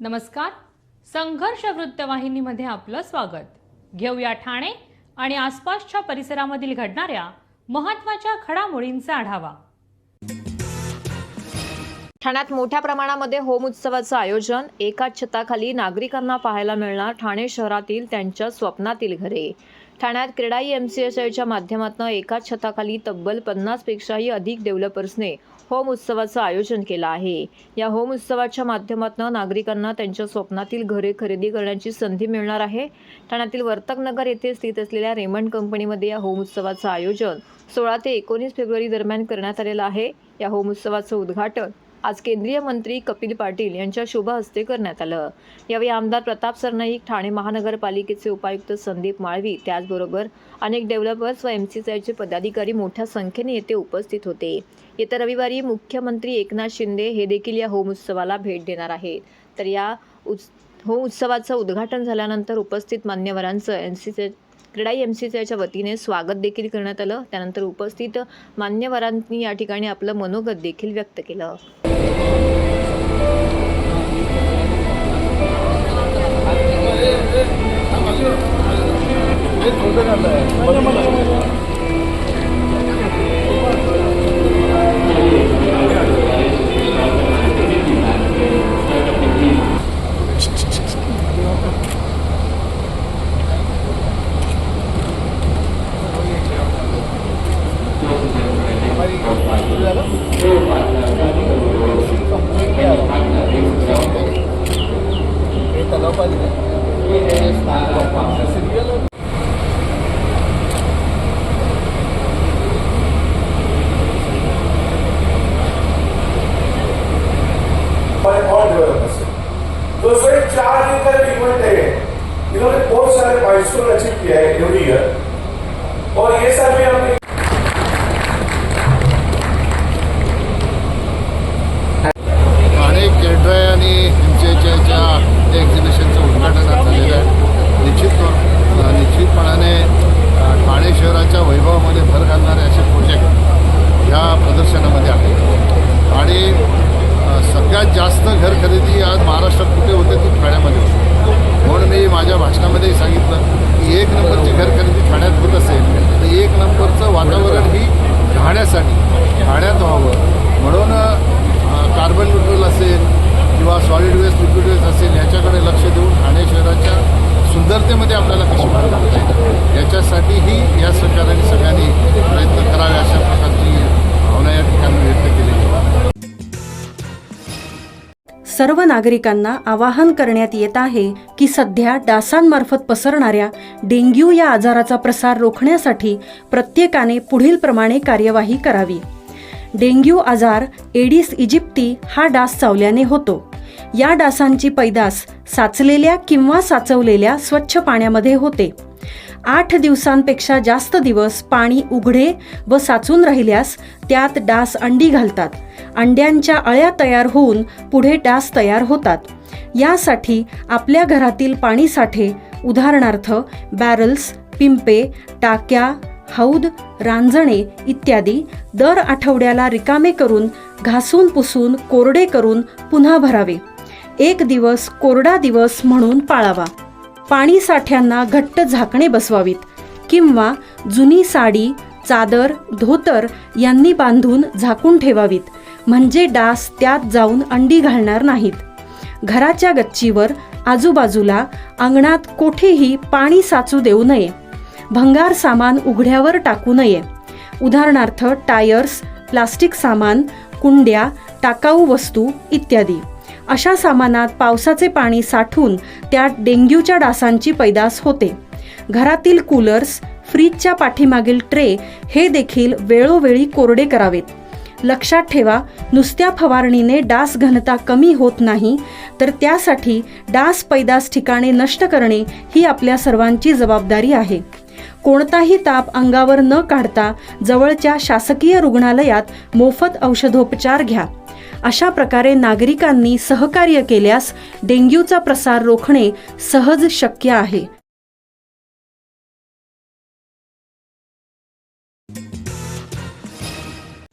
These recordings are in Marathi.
नमस्कार. संघर्ष वृत्तवाहिनीमध्ये आपलं स्वागत. घेऊया ठाणे आणि आसपासच्या परिसरामधील घडणाऱ्या महत्त्वाच्या घडामोडींचा आढावा. ठाण्यात मोठ्या प्रमाणामध्ये होम उत्सवाचं आयोजन. एकाच छताखाली नागरिकांना पाहायला मिळणार ठाणे शहरातील त्यांच्या स्वप्नातील घरे. ठाण्यात क्रेडाई MCSIच्या माध्यमातून एकाच छताखाली तब्बल 50 पेक्षाही अधिक डेव्हलपर्सने होम उत्सवाचं आयोजन केलं आहे. या होम उत्सवाच्या माध्यमातून नागरिकांना त्यांच्या स्वप्नातील घरे खरेदी करण्याची संधी मिळणार आहे. ठाण्यातील वर्तकनगर येथे स्थित असलेल्या रेमंड कंपनीमध्ये या होम उत्सवाचं आयोजन 16 ते 19 फेब्रुवारी दरम्यान करण्यात आलेलं आहे. या होम उत्सवाचं उद्घाटन आज केंद्रीय मंत्री कपिल पाटील यांच्या शुभ हस्ते करण्यात आलं. यावेळी आमदार प्रताप सरनाईक, ठाणे महानगरपालिकेचे उपायुक्त संदीप माळवी, त्याचबरोबर अनेक डेव्हलपर्स व MCSIचे पदाधिकारी मोठ्या संख्येने येथे उपस्थित होते. येत्या रविवारी मुख्यमंत्री एकनाथ शिंदे हे देखील या होम उत्सवाला भेट देणार आहेत. तर या होम उत्सवाचं उद्घाटन झाल्यानंतर उपस्थित मान्यवरांचं क्रेडाई MCSIच्या वतीने स्वागत देखील करण्यात आलं. त्यानंतर उपस्थित मान्यवरांनी या ठिकाणी आपलं मनोगत देखील व्यक्त केलं. तो सिर्फ 4 दिन का इवेंट है. इन्होंने बहुत सारे माइलस्टोन अचीव किया है एवरी ईयर और ये सब भी हमने ठाणे क्रेडाई आणि MCSIच्या एक्झिबिशनचं उद्घाटन झालेलं आहे. निश्चितपणाने ठाणे शहराच्या वैभवामध्ये भर घालणारे असे प्रोजेक्ट ह्या प्रदर्शनामध्ये आहेत. आणि सगळ्यात जास्त घर खरेदी आज महाराष्ट्रात कुठे होते ती ठाण्यामध्ये होते. म्हणून मी माझ्या भाषणामध्येही सांगितलं की 1 नंबरची घर खरेदी ठाण्यात होत असेल तर 1 नंबरचं वातावरण ही राहण्यासाठी ठाण्यात व्हावं. म्हणून कार्बन न्यूट्रल असेल किंवा सॉलिड वेस्ट, लिक्विड वेस्ट असेल याच्याकडे लक्ष देऊन ठाणे शहराच्या सुंदरतेमध्ये आपल्याला कशी भर घालता येईल याच्यासाठीही या सरकारने सगळ्यांनी प्रयत्न करावे अशा प्रकारची भावना या ठिकाणी व्यक्त केली. सर्व नागरिकांना आवाहन करण्यात येत आहे की सध्या डासांमार्फत पसरणाऱ्या डेंग्यू या आजाराचा प्रसार रोखण्यासाठी प्रत्येकाने पुढील प्रमाणे कार्यवाही करावी. डेंग्यू आजार एडिस इजिप्ती हा डास चावल्याने होतो. या डासांची पैदास साचलेल्या किंवा साचवलेल्या स्वच्छ पाण्यामध्ये होते. 8 दिवसांपेक्षा जास्त दिवस पाणी उघडे व साचून राहिल्यास त्यात डास अंडी घालतात. अंड्यांच्या अळ्या तयार होऊन पुढे डास तयार होतात. यासाठी आपल्या घरातील पाणी साठे, उदाहरणार्थ बॅरल्स, पिंपे, टाक्या, हौद, रांजणे इत्यादी दर आठवड्याला रिकामे करून घासून पुसून कोरडे करून पुन्हा भरावे. 1 दिवस कोरडा दिवस म्हणून पाळावा. पाणी साठ्यांना घट्ट झाकणे बसवावीत किंवा जुनी साडी, चादर, धोतर यांनी बांधून झाकून ठेवावीत, म्हणजे डास त्यात जाऊन अंडी घालणार नाहीत. घराच्या गच्चीवर, आजूबाजूला, अंगणात कोठेही पाणी साचू देऊ नये. भंगार सामान उघड्यावर टाकू नये, उदाहरणार्थ टायर्स, प्लास्टिक सामान, कुंड्या, टाकाऊ वस्तू इत्यादी. अशा सामानात पावसाचे पाणी साठून त्यात डेंग्यूच्या डासांची पैदास होते. घरातील कूलर्स, फ्रीजच्या पाठीमागील ट्रे हे देखील वेळोवेळी कोरडे करावेत. लक्षात ठेवा, नुसत्या फवारणीने डास घनता कमी होत नाही, तर त्यासाठी डास पैदास ठिकाणे नष्ट करणे ही आपल्या सर्वांची जबाबदारी आहे. कोणताही ताप अंगावर न काढता जवळच्या शासकीय रुग्णालयात मोफत औषधोपचार घ्या. अशा प्रकारे नागरिकांनी सहकार्य केल्यास डेंग्यूचा प्रसार रोखणे सहज शक्य आहे.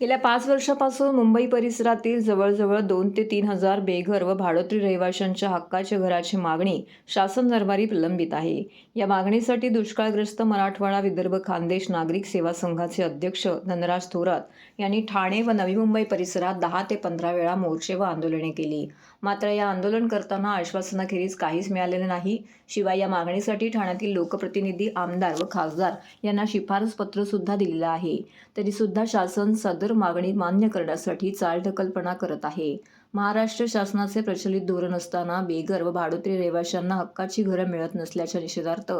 गेल्या 5 वर्षापासून मुंबई परिसरातील जवळजवळ 2 ते 3 हजार बेघर व भाडोत्री रहिवाशांच्या हक्काच्या घराची मागणी शासन दरबारी प्रलंबित आहे. या मागणीसाठी दुष्काळग्रस्त मराठवाडा विदर्भ खानदेश नागरिक सेवा संघाचे अध्यक्ष धनराज थोरात यांनी ठाणे व नवी मुंबई परिसरात 10 ते 15 वेळा मोर्चे व आंदोलने केली. मात्र या आंदोलन करताना आश्वासनाखेरीज काहीच मिळालेले नाही. शिवाय या मागणीसाठी ठाण्यातील लोकप्रतिनिधी, आमदार व खासदार यांना शिफारस पत्र सुद्धा दिलेलं आहे. तरी सुद्धा शासन सदर मागणी मान्य करण्यासाठी चालढकलपणा करत आहे. महाराष्ट्र शासनाचे प्रचलित धोरण असताना बेघर व भाडोत्री रहिवाशांना हक्काची घरं मिळत नसल्याच्या निषेधार्थ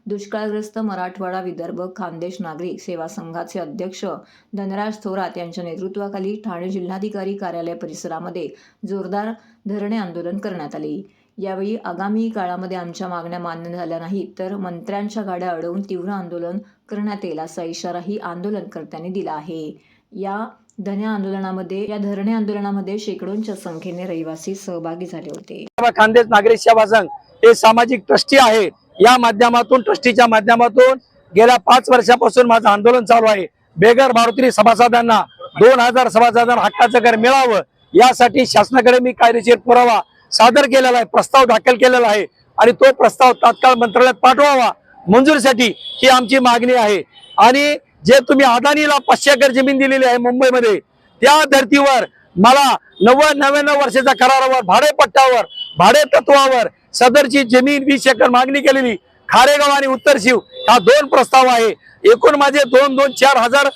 दुष्काळग्रस्त मराठवाडा विदर्भ खानदेश नागरिक सेवा संघाचे अध्यक्ष धनराज थोरात यांच्या नेतृत्वाखाली ठाणे जिल्हाधिकारी कार्यालय परिसरामध्ये जोरदार धरणे आंदोलन करण्यात आले. यावेळी आगामी काळामध्ये आमच्या मागण्या मान्य झाल्या नाहीत तर मंत्र्यांच्या गाड्या अडवून तीव्र आंदोलन करण्यात येईल असा इशाराही आंदोलनकर्त्यांनी दिला आहे. या धरणे आंदोलनामध्ये शेकडोंच्या संख्येने रहिवासी सहभागी झाले होते. खानदेश नागरिक सेवा संघ हे सामाजिक ट्रस्टी आहे. या माध्यमातून ट्रस्टीच्या माध्यमातून गेल्या 5 वर्षापासून माझं आंदोलन चालू आहे. बेघर भाडोत्री सभासदांना 2000 सभासदांना हक्काचं घर मिळावं यासाठी शासनाकडे मी कायदेशीर पुरावा सादर केलेला आहे, प्रस्ताव दाखल केलेला आहे आणि तो प्रस्ताव तात्काळ मंत्रालयात पाठवावा मंजुरीसाठी ही आमची मागणी आहे. आणि जे तुम्ही अदानीला 500 एकर जमीन दिलेली आहे मुंबईमध्ये, त्या धर्तीवर मला 99 वर्षाच्या करारावर भाडेपट्ट्यावर भाडे तत्वावर सदरची जमीन 20 एकर मागणी केलेली खारेगाव आणि उत्तर शिव हा 2 प्रस्ताव आहे. एकूण माझे 2-4 हजार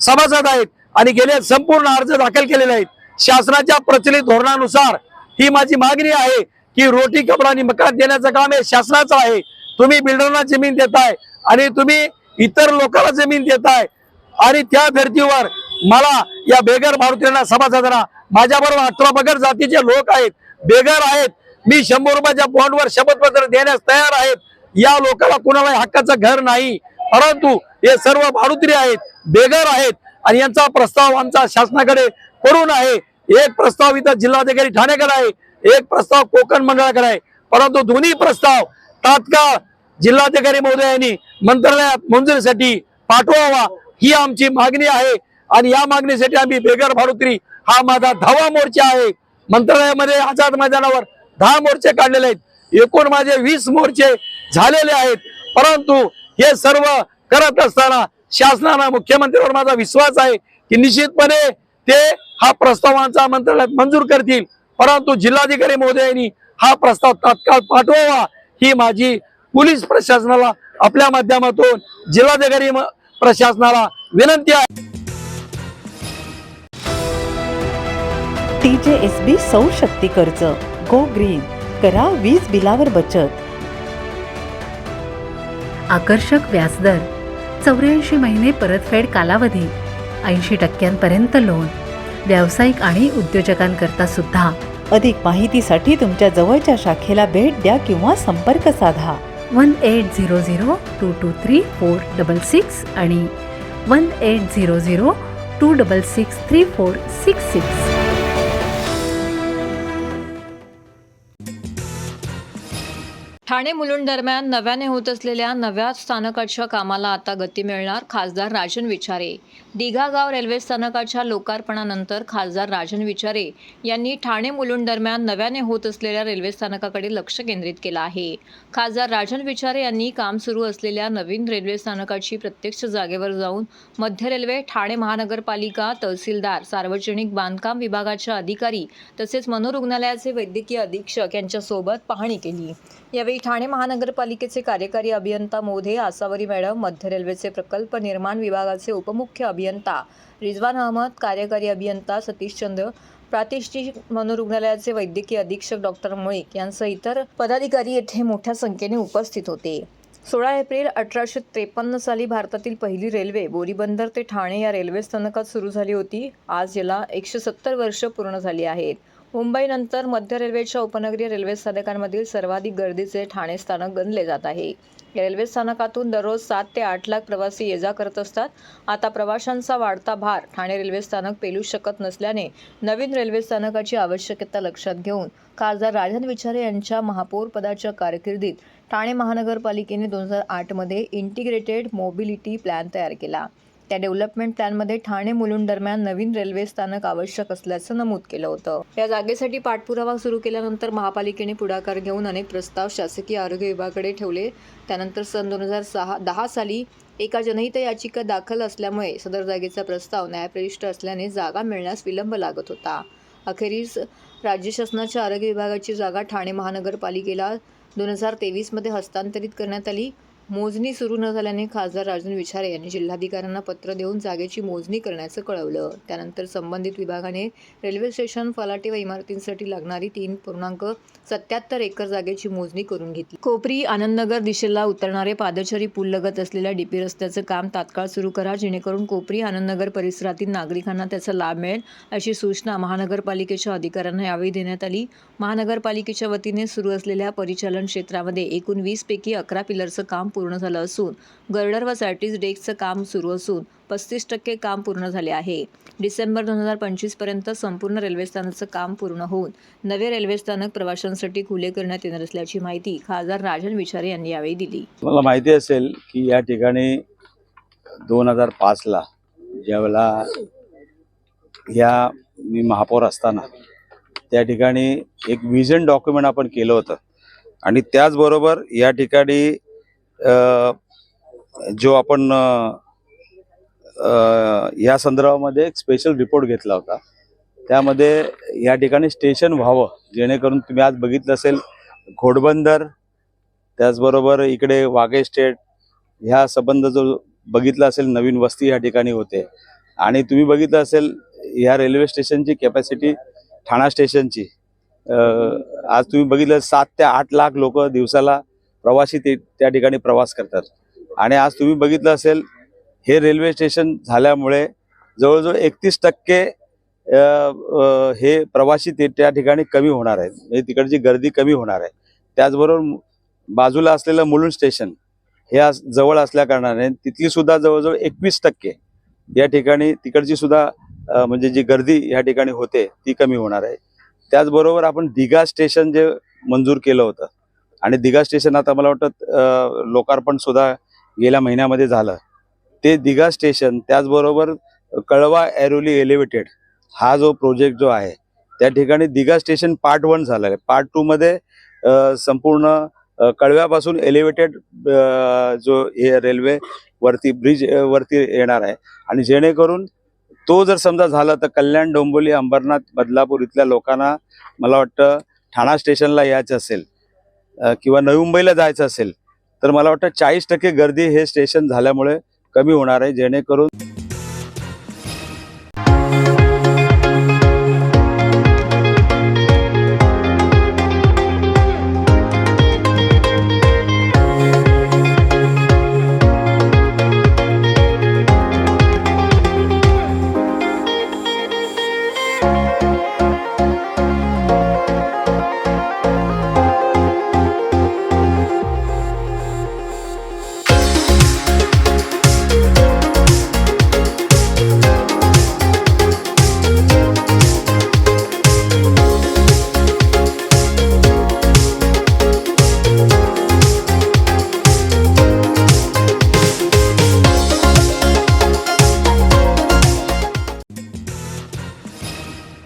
सभासद आहेत आणि गेले संपूर्ण अर्ज दाखल केलेले आहेत. शासनाच्या प्रचलित धोरणानुसार ही माझी मागणी आहे की रोटी कपडा आणि मकान देण्याचं काम हे शासनाचं आहे. तुम्ही बिल्डरना जमीन देताय आणि तुम्ही इतर लोकांना जमीन देताय आणि त्या धर्तीवर मला या बेघर भाडोत्र्यांना सभासदांना माझ्याबरोबर 18 बगर जातीचे लोक आहेत, बेघर आहेत. मी 100 रुपयाच्या बॉन्डवर शपथपत्र देण्यास तयार आहेत. या लोकांना कुणाला हक्काचं घर नाही, परंतु हे सर्व भाडोत्री आहेत, बेघर आहेत आणि यांचा प्रस्ताव आमचा शासनाकडे करून आहे. एक प्रस्ताव इथं जिल्हाधिकारी ठाणेकडे आहे, एक प्रस्ताव कोकण मंडळाकडे आहे, परंतु दोन्ही प्रस्ताव तात्काळ जिल्हाधिकारी महोदयांनी मंत्रालयात मंजुरीसाठी पाठवावा ही आमची मागणी आहे. आणि या मागणीसाठी आम्ही बेघर भाडोत्री हा माझा 10वा मोर्चा आहे. मंत्रालयामध्ये आझाद मैदानावर 10 मोर्चे काढलेले आहेत. एकूण माझे 20 मोर्चे झालेले आहेत. परंतु हे सर्व करत असताना शासनाला, मुख्यमंत्र्यांवर माझा विश्वास आहे की निश्चितपणे ते हा प्रस्ताव आमचा मंत्रालयात मंजूर करतील. परंतु जिल्हाधिकारी महोदयांनी हा प्रस्ताव तात्काळ पाठवावा ही माझी पोलीस प्रशासनाला आपल्या माध्यमातून जिल्हाधिकारी प्रशासनाला विनंती आहे. TJSB सौर शक्ती कर्ज गो ग्रीन, करा वीज बिलावर बचत. आकर्षक व्याजदर, 84 महिने परतफेड कालावधी, 80% लोन, व्यावसायिक आणि उद्योजकांकरता सुद्धा. अधिक माहितीसाठी तुमच्या जवळच्या शाखेला भेट द्या किंवा संपर्क साधा. 1800-223-466 आणि 1800-266-3466. ठाणे मुलुंड दरम्यान नव्याने होत असलेल्या नव्या स्थानकाच्या कामाला आता गती मिळणार. खासदार राजन विचारे. दिघा गाव रेल्वे स्थानकाच्या लोकार्पणानंतर खासदार राजन विचारे यांनी ठाणे मुलुंड दरम्यान नव्याने होत असलेल्या रेल्वे स्थानकाकडे लक्ष केंद्रित केलं आहे. खासदार राजन विचारे यांनी काम सुरू असलेल्या नवीन रेल्वे स्थानकाची प्रत्यक्ष जागेवर जाऊन मध्य रेल्वे, ठाणे महानगरपालिका, तहसीलदार, सार्वजनिक बांधकाम विभागाच्या अधिकारी तसेच मनोरुग्णालयाचे वैद्यकीय अधीक्षक यांच्यासोबत पाहणी केली. यावेळी ठाणे महानगरपालिकेचे कार्यकारी अभियंता मोधे आसावरी मॅडम, मध्य रेल्वेचे प्रकल्प निर्माण विभागाचे उपमुख्य अभियंता रिजवान अहमद, कार्यकारी अभियंता सतीशचंद्र, प्रातिष्ठिक मनोरुग्णालयाचे वैद्यकीय अधीक्षक डॉक्टर मुळीक यांसह इतर पदाधिकारी येथे मोठ्या संख्येने उपस्थित होते. 16 एप्रिल 1853 साली भारतातील पहिली रेल्वे बोरीबंदर ते ठाणे या रेल्वे स्थानकात सुरू झाली होती. आज याला 170 वर्ष पूर्ण झाली आहेत. मुंबईनंतर मध्य रेल्वेच्या उपनगरीय रेल्वे स्थानकांमधील सर्वाधिक गर्दीचे ठाणे स्थानक गणले जात आहे. या रेल्वे स्थानकातून दररोज 7 ते 8 लाख प्रवासी ये-जा करत असतात. आता प्रवाशांचा वाढता भार ठाणे रेल्वे स्थानक पेलू शकत नसल्याने नवीन रेल्वे स्थानकाची आवश्यकता लक्षात घेऊन खासदार राजन विचारे यांच्या महापौर पदाच्या कारकिर्दीत ठाणे महानगरपालिकेने 2008 मध्ये इंटिग्रेटेड मोबिलिटी प्लॅन तयार केला. त्या डेव्हलपमेंट प्लॅनमध्ये ठाणे मुलुंड दरम्यान नवीन रेल्वे स्थानक आवश्यक असल्याचं नमूद केलं होतं. या जागेसाठी पाठपुरावा सुरू केल्यानंतर महापालिकेने पुढाकार घेऊन अनेक प्रस्ताव शासकीय आरोग्य विभागाकडे ठेवले. त्यानंतर सन 2010 साली एका जनहित याचिका दाखल असल्यामुळे सदर जागेचा प्रस्ताव न्यायप्रविष्ट असल्याने जागा मिळण्यास विलंब लागत होता. अखेरीस राज्य शासनाच्या आरोग्य विभागाची जागा ठाणे महानगरपालिकेला 2023 मध्ये हस्तांतरित करण्यात आली. मोजणी सुरू न झाल्याने खासदार राजन विचारे यांनी जिल्हाधिकाऱ्यांना पत्र देऊन जागेची मोजणी करण्याचं कळवलं. त्यानंतर संबंधित विभागाने रेल्वे स्टेशन, फलाटे व इमारतींसाठी लागणारी 3.77 एकर जागेची मोजणी करून घेतली. कोपरी आनंदनगर दिशेला उतरणारे पादचारी पूल लगत असलेल्या डीपी रस्त्याचं काम तात्काळ सुरू करा, जेणेकरून कोपरी आनंदनगर परिसरातील नागरिकांना त्याचा लाभ मिळेल, अशी सूचना महानगरपालिकेच्या अधिकाऱ्यांना यावेळी देण्यात आली. महानगरपालिकेच्या वतीने सुरू असलेल्या परिचालन क्षेत्रामध्ये एकूण 20 पैकी 11 पिलरचं काम पूर्ण झालं असून गर्डर व सॅटिस डेकचं काम सुरू असून 35% काम पूर्ण झाले आहे. डिसेंबर 2025 पर्यंत संपूर्ण रेल्वे स्थानकाचं काम पूर्ण होऊन नवे रेल्वे स्थानक प्रवाशांसाठी खुले करण्यात येणार असल्याची माहिती खासदार राजन विचारे यांनी यावेळी दिली. मला माहिती असेल की या ठिकाणी 2005ला ज्यावेळेला मी महापौर असताना त्या ठिकाणी एक विजन डॉक्युमेंट आपण केलं होतं आणि त्याचबरोबर या ठिकाणी जो आपण या संदर्भामध्ये एक स्पेशल रिपोर्ट घेतला होता. त्यामध्ये या ठिकाणी स्टेशन व्हावं, जेणेकरून तुम्ही आज बघितलं असेल घोडबंदर, त्याचबरोबर इकडे वाघे स्टेट ह्या संबंध जो बघितला असेल नवीन वस्ती या ठिकाणी होते. आणि तुम्ही बघितलं असेल ह्या रेल्वे स्टेशनची कॅपॅसिटी ठाणा स्टेशनची आज तुम्ही बघितलं 7 ते 8 लाख लोक दिवसाला प्रवासी त्या ठिकाणी प्रवास करतात. आणि आज तुम्ही बघितलं असेल हे रेल्वे स्टेशन झाल्यामुळे जवळजवळ 31% हे प्रवासी त्या ठिकाणी कमी होणार आहेत, म्हणजे तिकडची गर्दी कमी होणार आहे. त्याचबरोबर बाजूला असलेलं मुलुंड स्टेशन हे आज जवळ असल्या कारणाने तिथली सुद्धा जवळजवळ 21% या ठिकाणी तिकडची सुद्धा म्हणजे जी गर्दी या ठिकाणी होते ती कमी होणार आहे. त्याचबरोबर आपण दिघा स्टेशन जे मंजूर केलं होतं आणि दिघा स्टेशन आता मला वाटतं लोकार्पण सुद्धा गेल्या महिन्यामध्ये झालं. ते दिघा स्टेशन त्याचबरोबर कळवा ऐरोली एलिव्हेटेड हा जो प्रोजेक्ट जो आहे त्या ठिकाणी दिघा स्टेशन पार्ट 1 झालं आहे. पार्ट 2 मध्ये संपूर्ण कळव्यापासून एलिव्हेटेड जो हे रेल्वे वरती ब्रिज वरती येणार आहे. आणि जेणेकरून तो जर समजा झाला तर कल्याण, डोंबिवली, अंबरनाथ, बदलापूर इथल्या लोकांना मला वाटतं ठाणा स्टेशनला यायचं असेल किंवा नवी मुंबईला जायचं असेल तर मला वाटतं 40% गर्दी हे स्टेशन झाल्यामुळे कमी होणार आहे. जेणेकरून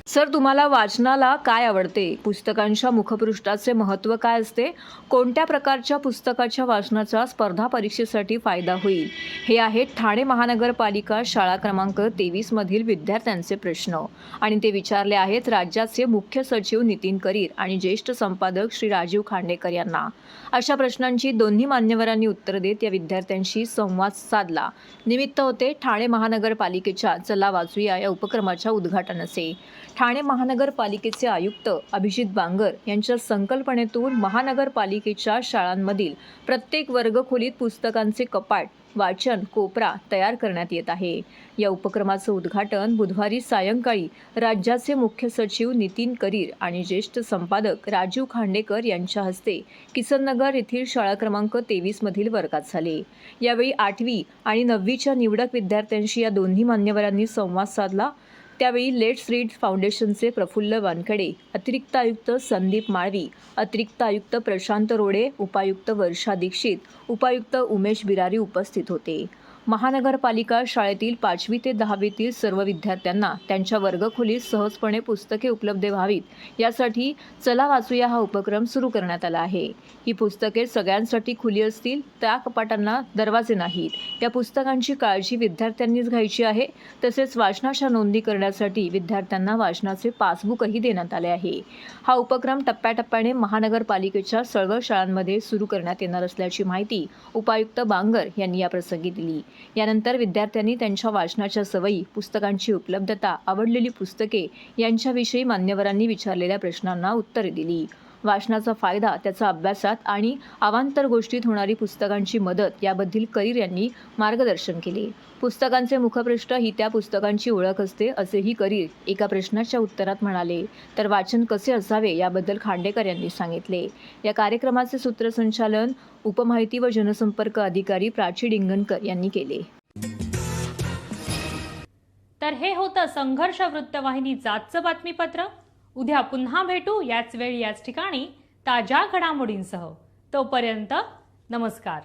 सर, तुम्हाला वाचनाला काय आवडते? पुस्तकांच्या मुखपृष्ठाचे महत्त्व काय असते? कोणत्या प्रकारच्या पुस्तकाच्या वाचनाचा स्पर्धा परीक्षेसाठी फायदा होईल? हे आहेत ठाणे महानगरपालिका शाळा क्रमांक 23 मधील विद्यार्थ्यांचे प्रश्न आणि ते विचारले आहेत राज्याचे मुख्य सचिव नितीन करीर आणि ज्येष्ठ संपादक श्री राजीव खांडेकर यांना. अशा प्रश्नांची दोन्ही मान्यवरांनी उत्तर देत या विद्यार्थ्यांशी संवाद साधला. निमित्त होते ठाणे महानगरपालिकेच्या चला वाचूया या उपक्रमाच्या उद्घाटनाचे. ठाणे महानगरपालिकेचे आयुक्त अभिजित बांगर यांच्या संकल्पनेतून महानगरपालिकेच्या शाळांमधील प्रत्येक वर्गखोलीत पुस्तकांचे कपाट, वाचन कोपरा तयार करण्यात येत आहे. या उपक्रमाचं उद्घाटन बुधवारी सायंकाळी राज्याचे मुख्य सचिव नितीन करीर आणि ज्येष्ठ संपादक राजीव खांडेकर यांच्या हस्ते किसननगर येथील शाळा क्रमांक 23 मधील वर्गात झाले. यावेळी 8वी आणि 9वीच्या निवडक विद्यार्थ्यांशी या दोन्ही मान्यवरांनी संवाद साधला. त्यावेळी लेट्स रीड फाउंडेशनचे प्रफुल्ल वानखडे, अतिरिक्त आयुक्त संदीप माळवी, अतिरिक्त आयुक्त प्रशांत रोडे, उपायुक्त वर्षा दीक्षित, उपायुक्त उमेश बिरारी उपस्थित होते. महानगरपालिका शाळेतील 5वी ते 10वीतील सर्व विद्यार्थ्यांना त्यांच्या वर्गखोलीत सहजपणे पुस्तके उपलब्ध व्हावीत यासाठी चला वाचूया हा उपक्रम सुरू करण्यात आला आहे. ही पुस्तके सगळ्यांसाठी खुली असतील, त्या कपाटांना दरवाजे नाहीत. या पुस्तकांची काळजी विद्यार्थ्यांनीच घ्यायची आहे. तसेच वाचनाच्या नोंदी करण्यासाठी विद्यार्थ्यांना वाचनाचे पासबुकही देण्यात आले आहे. हा उपक्रम टप्प्याटप्प्याने महानगरपालिकेच्या सर्व शाळांमध्ये सुरू करण्यात येणार असल्याची माहिती उपायुक्त बांगर यांनी याप्रसंगी दिली. यानंतर विद्यार्थ्यांनी त्यांच्या वाचनाच्या सवयी, पुस्तकांची उपलब्धता, आवडलेली पुस्तके यांच्याविषयी मान्यवरांनी विचारलेल्या प्रश्नांना उत्तरे दिली. वाचनाचा फायदा, त्याचा अभ्यासात आणि अवांतर गोष्टीत होणारी पुस्तकांची मदत याबद्दल करीर यांनी मार्गदर्शन केले. पुस्तकांचे मुखपृष्ठ ही त्या पुस्तकांची ओळख असते असेही करीर एका प्रश्नाच्या उत्तरात म्हणाले. तर वाचन कसे असावे याबद्दल खांडेकर यांनी सांगितले. या कार्यक्रमाचे सूत्रसंचालन उपमाहिती व जनसंपर्क अधिकारी प्राची डिंगणकर यांनी केले. तर हे होतं संघर्ष वृत्तवाहिनीचं आजचं बातमीपत्र. उद्या पुन्हा भेटू याच वेळी याच ठिकाणी ताज्या घडामोडींसह. तोपर्यंत नमस्कार.